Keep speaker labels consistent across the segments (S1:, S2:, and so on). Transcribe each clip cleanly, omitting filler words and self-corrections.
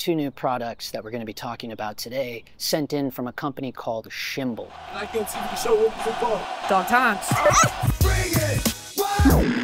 S1: two new products that we're going to be talking about today, sent in from a company called Shimbol.
S2: I can see the show football.
S3: DOGTIMES.
S2: Bring it!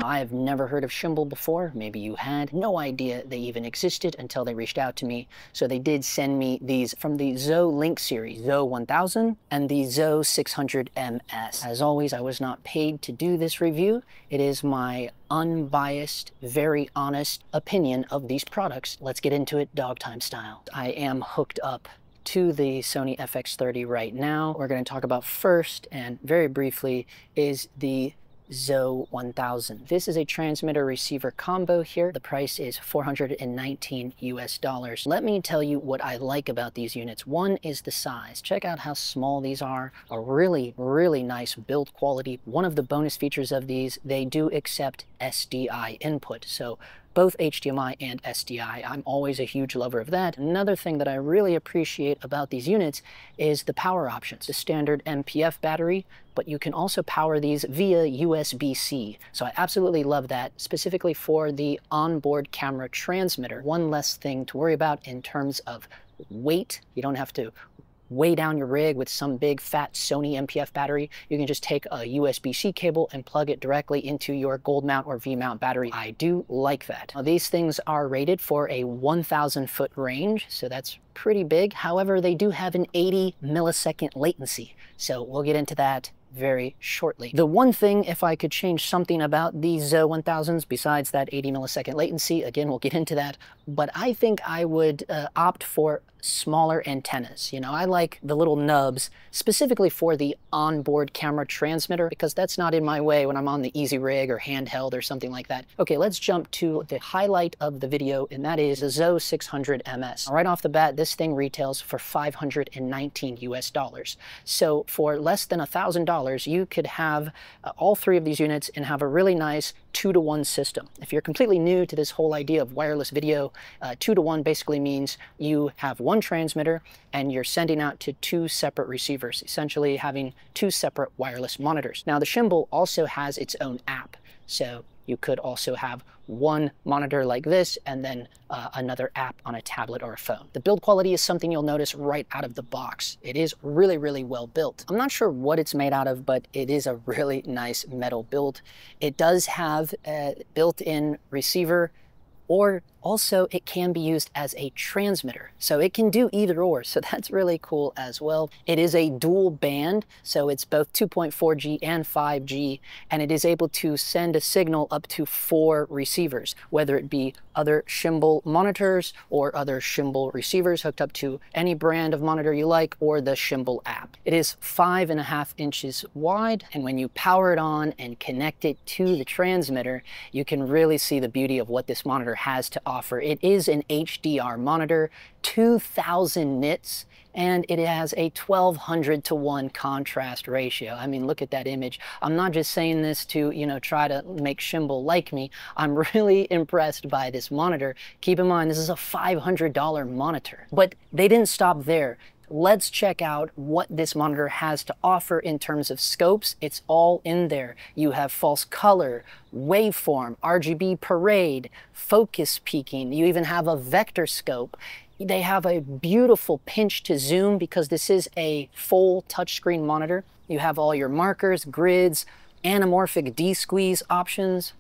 S1: I have never heard of Shimbol before. Maybe you had. No idea they even existed until they reached out to me. So they did send me these from the Zoe Link series, Zoe 1000 and the Zoe 600 MS. As always, I was not paid to do this review. It is my unbiased, very honest opinion of these products. Let's get into it dog time style. I am hooked up to the Sony FX30 right now. We're going to talk about first and very briefly is the Zoe 1000. This is a transmitter receiver combo here. The price is $419 US. Let me tell you what I like about these units. One is the size. Check out how small these are. A really, really nice build quality. One of the bonus features of these, they do accept SDI input. So both HDMI and SDI. I'm always a huge lover of that. Another thing that I really appreciate about these units is the power options. The standard MPF battery, but you can also power these via USB-C. So I absolutely love that, specifically for the onboard camera transmitter. One less thing to worry about in terms of weight. You don't have to weigh down your rig with some big fat Sony MPF battery. You can just take a USB-C cable and plug it directly into your gold mount or V mount battery. I do like that. Now, these things are rated for a 1,000 foot range, so that's pretty big. However, they do have an 80 millisecond latency. So we'll get into that very shortly. The one thing, if I could change something about these Zoe 1000s besides that 80 millisecond latency, again, we'll get into that, but I think I would opt for smaller antennas. You know, I like the little nubs specifically for the onboard camera transmitter because that's not in my way when I'm on the easy rig or handheld or something like that. Okay, let's jump to the highlight of the video, and that is the Zoe 600 MS. Right off the bat, this thing retails for $519 US. So for less than $1,000, you could have all three of these units and have a really nice 2-to-1 system. If you're completely new to this whole idea of wireless video, 2-to-1 basically means you have one transmitter and you're sending out to two separate receivers, essentially having two separate wireless monitors. Now, the Shimbol also has its own app, so you could also have one monitor like this and then another app on a tablet or a phone. The build quality is something you'll notice right out of the box. It is really, really well built. I'm not sure what it's made out of, but it is a really nice metal build. It does have a built-in receiver, or also it can be used as a transmitter. So it can do either or, so that's really cool as well. It is a dual band, so it's both 2.4G and 5G, and it is able to send a signal up to 4 receivers, whether it be other Shimbol monitors or other Shimbol receivers hooked up to any brand of monitor you like, or the Shimbol app. It is 5.5 inches wide, and when you power it on and connect it to the transmitter, you can really see the beauty of what this monitor has to offer. It is an HDR monitor, 2,000 nits, and it has a 1200-to-1 contrast ratio. I mean, look at that image. I'm not just saying this to, you know, try to make Shimbol like me. I'm really impressed by this monitor. Keep in mind, this is a $500 monitor. But they didn't stop there. Let's check out what this monitor has to offer in terms of scopes. It's all in there. You have false color, waveform, RGB parade, focus peaking. You even have a vector scope. They have a beautiful pinch to zoom because this is a full touchscreen monitor. You have all your markers, grids, anamorphic D-squeeze options.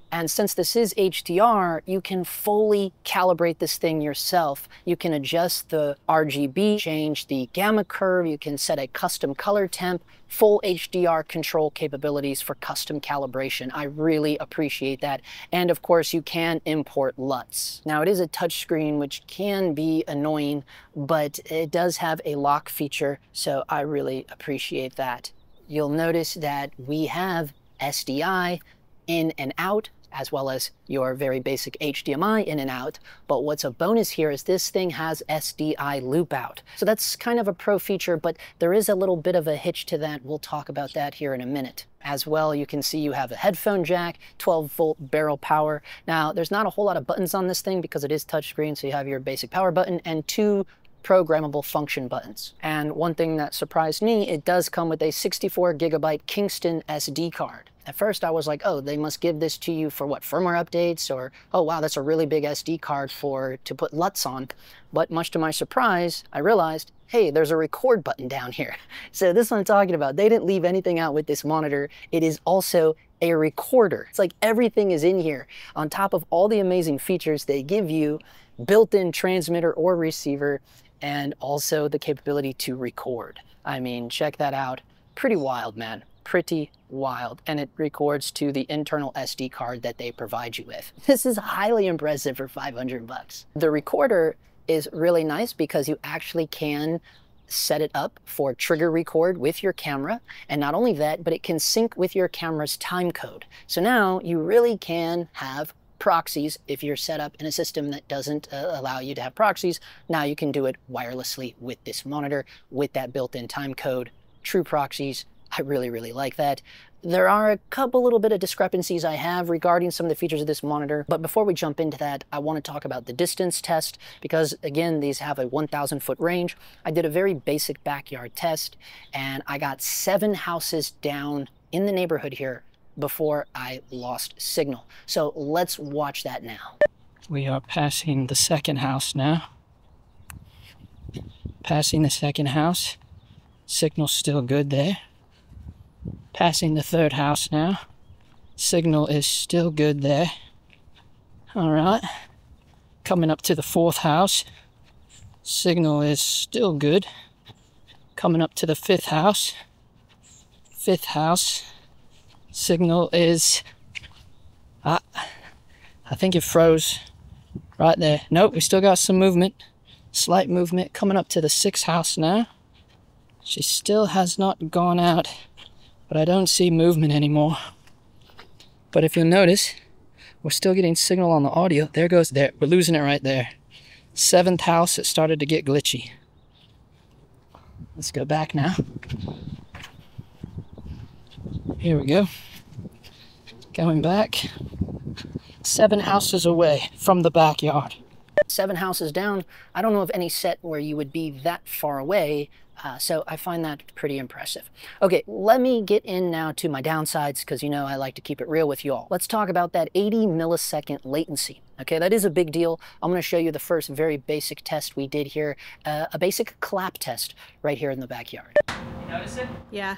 S1: And since this is HDR, you can fully calibrate this thing yourself. You can adjust the RGB, change the gamma curve, you can set a custom color temp, full HDR control capabilities for custom calibration. I really appreciate that. And of course, you can import LUTs. Now, it is a touchscreen, which can be annoying, but it does have a lock feature, so I really appreciate that. You'll notice that we have SDI in and out, as well as your very basic HDMI in and out. But what's a bonus here is this thing has SDI loop out. So that's kind of a pro feature, but there is a little bit of a hitch to that. We'll talk about that here in a minute. As well, you can see you have a headphone jack, 12-volt barrel power. Now, there's not a whole lot of buttons on this thing because it is touchscreen, so you have your basic power button and 2 programmable function buttons. And one thing that surprised me, it does come with a 64GB Kingston SD card. At first I was like, oh, they must give this to you for what, firmware updates, or oh wow, that's a really big SD card to put LUTs on. But much to my surprise, I realized, hey, there's a record button down here. So this is what I'm talking about. They didn't leave anything out with this monitor. It is also a recorder. It's like everything is in here. On top of all the amazing features, they give you built-in transmitter or receiver, and also the capability to record. I mean, check that out. Pretty wild, man. Pretty wild. And it records to the internal SD card that they provide you with. This is highly impressive for 500 bucks. The recorder is really nice because you actually can set it up for trigger record with your camera. And not only that, but it can sync with your camera's time code. So now you really can have proxies. If you're set up in a system that doesn't allow you to have proxies, now you can do it wirelessly with this monitor with that built-in time code. True proxies. I really, really like that. There are a couple little bit of discrepancies I have regarding some of the features of this monitor, but before we jump into that, I want to talk about the distance test because, again, these have a 1,000-foot range. I did a very basic backyard test, and I got 7 houses down in the neighborhood here before I lost signal. So let's watch that now.
S3: We are passing the second house now. Passing the second house. Signal's still good there. Passing the third house now. Signal is still good there. All right. Coming up to the fourth house. Signal is still good. Coming up to the fifth house. Fifth house. Signal is, I think it froze right there. Nope, we still got some movement, slight movement. Coming up to the sixth house now. She still has not gone out, but I don't see movement anymore. But if you'll notice, we're still getting signal on the audio. There goes there. We're losing it right there. Seventh house, it started to get glitchy. Let's go back now. Here we go. Going back. 7 houses away from the backyard.
S1: 7 houses down. I don't know of any set where you would be that far away, so I find that pretty impressive. Okay, let me get in now to my downsides, because you know I like to keep it real with you all. Let's talk about that 80 millisecond latency. Okay, that is a big deal. I'm going to show you the first very basic test we did here, a basic clap test right here in the backyard.
S3: You notice it?
S4: Yeah.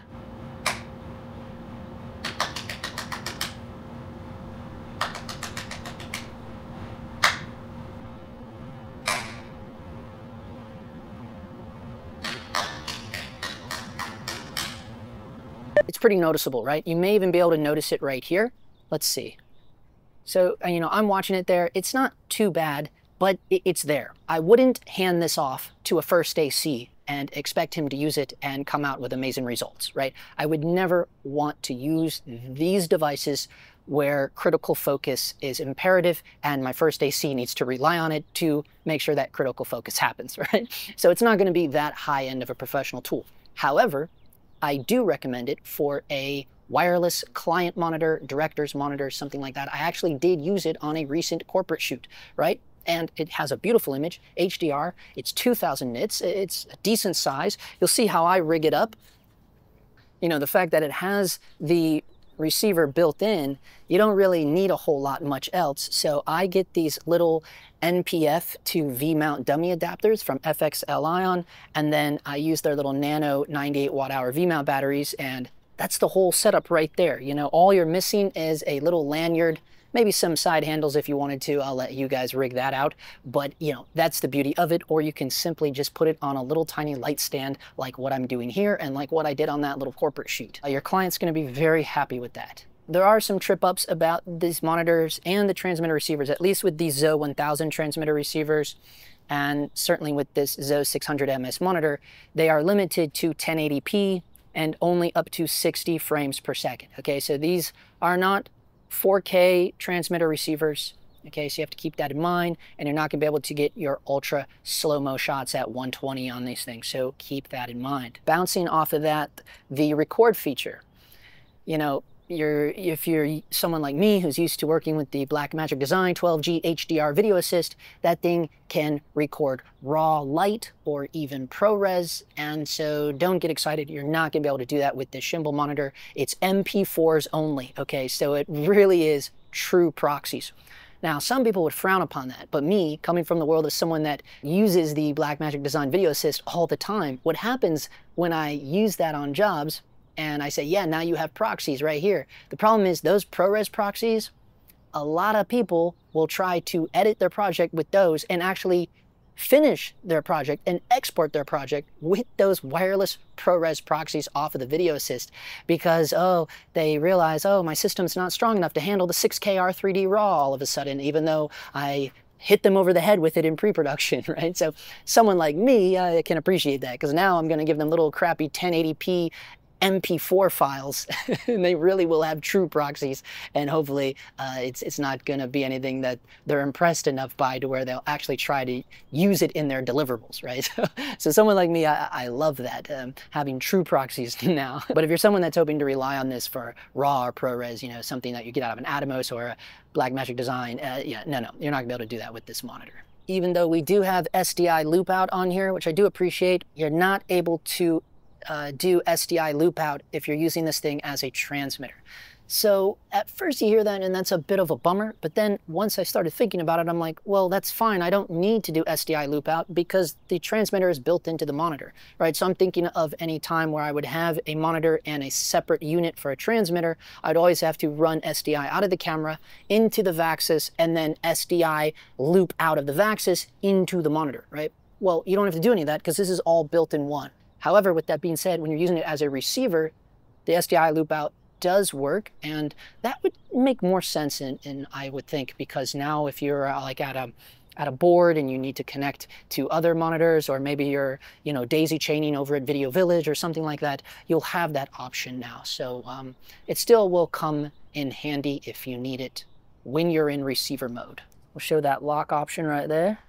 S1: It's pretty noticeable, right? You may even be able to notice it right here. Let's see. So, you know, I'm watching it there. It's not too bad, but it's there. I wouldn't hand this off to a first AC and expect him to use it and come out with amazing results, right? I would never want to use these devices where critical focus is imperative and my first AC needs to rely on it to make sure that critical focus happens, right? So it's not going to be that high end of a professional tool. However, I do recommend it for a wireless client monitor, director's monitor, something like that. I actually did use it on a recent corporate shoot, right? And it has a beautiful image, HDR. It's 2000 nits. It's a decent size. You'll see how I rig it up. You know, the fact that it has the receiver built in, you don't really need a whole lot much else. So I get these little NPF to V-mount dummy adapters from FXL Ion, and then I use their little nano 98 watt-hour V-mount batteries, and that's the whole setup right there. You know, all you're missing is a little lanyard, maybe some side handles if you wanted to. I'll let you guys rig that out. But, you know, that's the beauty of it. Or you can simply just put it on a little tiny light stand like what I'm doing here and like what I did on that little corporate shoot. Your client's going to be very happy with that. There are some trip-ups about these monitors and the transmitter receivers, at least with these ZO 1000 transmitter receivers, and certainly with this ZO 600MS monitor. They are limited to 1080p and only up to 60 frames per second. Okay, so these are not 4K transmitter receivers. Okay, so you have to keep that in mind, and you're not going to be able to get your ultra slow-mo shots at 120 on these things, so keep that in mind. Bouncing off of that, the record feature. You know, if you're someone like me who's used to working with the Blackmagic Design 12G HDR Video Assist, that thing can record raw light or even ProRes, and so don't get excited. You're not going to be able to do that with this Shimbol monitor. It's MP4s only, okay? So it really is true proxies. Now, some people would frown upon that, but me, coming from the world of someone that uses the Blackmagic Design Video Assist all the time, what happens when I use that on jobs and I say, yeah, now you have proxies right here. The problem is those ProRes proxies, a lot of people will try to edit their project with those and actually finish their project and export their project with those wireless ProRes proxies off of the Video Assist because, oh, they realize, oh, my system's not strong enough to handle the 6K R3D RAW all of a sudden, even though I hit them over the head with it in pre-production, right? So someone like me can appreciate that because now I'm going to give them little crappy 1080p MP4 files and they really will have true proxies, and hopefully it's not going to be anything that they're impressed enough by to where they'll actually try to use it in their deliverables, right? So someone like me, I love that, having true proxies now. But if you're someone that's hoping to rely on this for raw or ProRes, you know, something that you get out of an Atomos or a Blackmagic Design, yeah, no, you're not going to be able to do that with this monitor. Even though we do have SDI loop out on here, which I do appreciate, you're not able to do SDI loop out if you're using this thing as a transmitter. So at first you hear that and that's a bit of a bummer, but then once I started thinking about it, I'm like, well, that's fine. I don't need to do SDI loop out because the transmitter is built into the monitor, right? So I'm thinking of any time where I would have a monitor and a separate unit for a transmitter, I'd always have to run SDI out of the camera into the Vaxis and then SDI loop out of the Vaxis into the monitor, right? Well, you don't have to do any of that because this is all built in one. However, with that being said, when you're using it as a receiver, the SDI loop out does work, and that would make more sense in I would think, because now if you're like at a board and you need to connect to other monitors, or maybe you're, you know, daisy chaining over at Video Village or something like that, you'll have that option now. So it still will come in handy if you need it when you're in receiver mode. We'll show that lock option right there.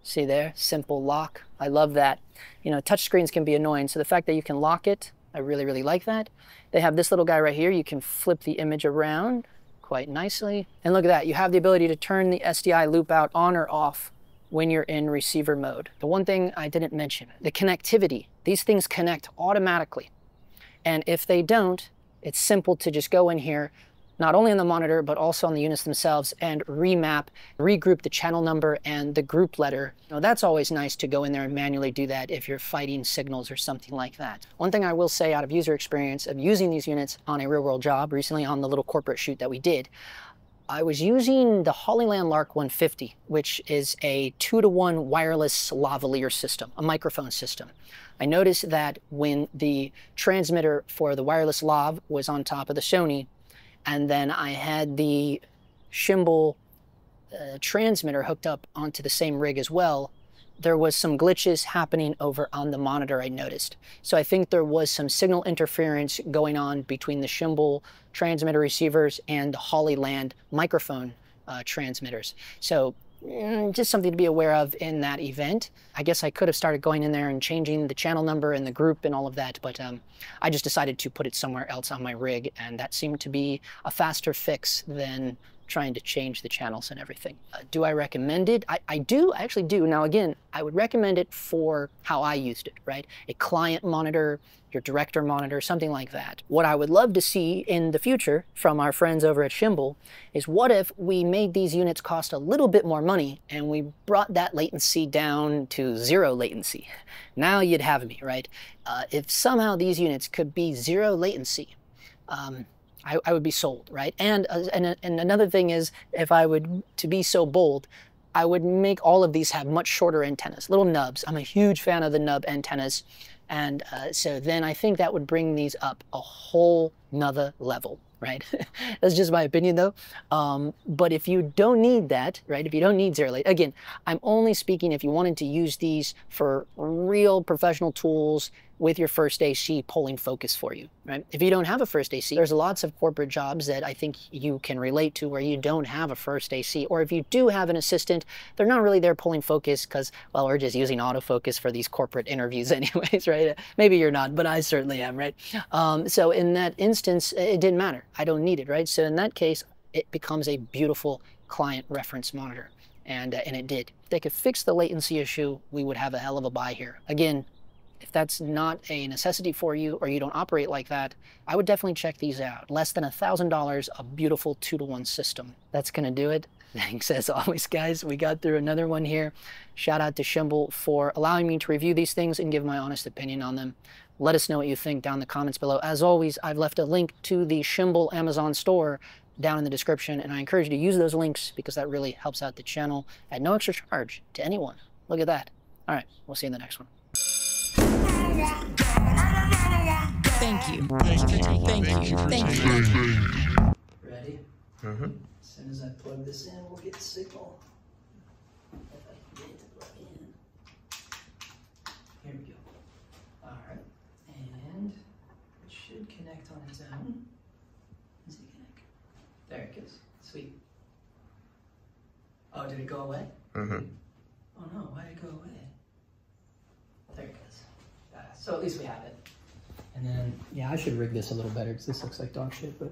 S1: See there, simple lock. I love that. You know, touchscreens can be annoying, so the fact that you can lock it, I really, really like that. They have this little guy right here. You can flip the image around quite nicely. And look at that. You have the ability to turn the SDI loop out on or off when you're in receiver mode. The one thing I didn't mention, the connectivity. These things connect automatically. And if they don't, it's simple to just go in here, not only on the monitor, but also on the units themselves, and remap, regroup the channel number and the group letter. You know, that's always nice to go in there and manually do that if you're fighting signals or something like that. One thing I will say out of user experience of using these units on a real world job, recently on the little corporate shoot that we did, I was using the Hollyland Lark 150, which is a 2-to-1 wireless lavalier system, a microphone system. I noticed that when the transmitter for the wireless lav was on top of the Sony, and then I had the Shimbol transmitter hooked up onto the same rig as well, there was some glitches happening over on the monitor, I noticed. So I think there was some signal interference going on between the Shimbol transmitter receivers and the Hollyland microphone transmitters. So just something to be aware of in that event. I guess I could have started going in there and changing the channel number and the group and all of that, but I just decided to put it somewhere else on my rig, and that seemed to be a faster fix than trying to change the channels and everything. Do I recommend it? I do, I actually do. Now again, I would recommend it for how I used it, right? A client monitor, your director monitor, something like that. What I would love to see in the future from our friends over at Shimbol is what if we made these units cost a little bit more money and we brought that latency down to 0 latency. Now you'd have me, right? If somehow these units could be 0 latency, I would be sold, right? And another thing is, if I would to be so bold, I would make all of these have much shorter antennas, little nubs. I'm a huge fan of the nub antennas. And so then I think that would bring these up a whole nother level, right? That's just my opinion though. But if you don't need that, right? If you don't need 0 latency, again, I'm only speaking if you wanted to use these for real professional tools, with your first AC pulling focus for you, right? If you don't have a first AC, there's lots of corporate jobs that I think you can relate to where you don't have a first AC, or if you do have an assistant, they're not really there pulling focus because, well, we're just using autofocus for these corporate interviews anyways, right? Maybe you're not, but I certainly am, right? So in that instance, it didn't matter. I don't need it, right? So in that case, it becomes a beautiful client reference monitor, and it did. If they could fix the latency issue, we would have a hell of a buy here. Again, if that's not a necessity for you or you don't operate like that, I would definitely check these out. Less than $1,000, a beautiful 2-to-1 system. That's gonna do it. Thanks as always, guys. We got through another one here. Shout out to Shimbol for allowing me to review these things and give my honest opinion on them. Let us know what you think down in the comments below. As always, I've left a link to the Shimbol Amazon store down in the description, and I encourage you to use those links because that really helps out the channel at no extra charge to anyone. Look at that. All right, we'll see you in the next one.
S3: Thank you. Thank you. Thank you.
S1: Ready?
S2: Mm-hmm.
S1: As soon as I plug this in, we'll get the signal. If I can get it to plug in. Here we go. All right. And it should connect on its own. Does it connect? There it goes. Sweet. Oh, did it go away?
S2: Mm-hmm.
S1: Oh no, why did it go away? There it goes. So at least we have it. And then, yeah, I should rig this a little better because this looks like dog shit, but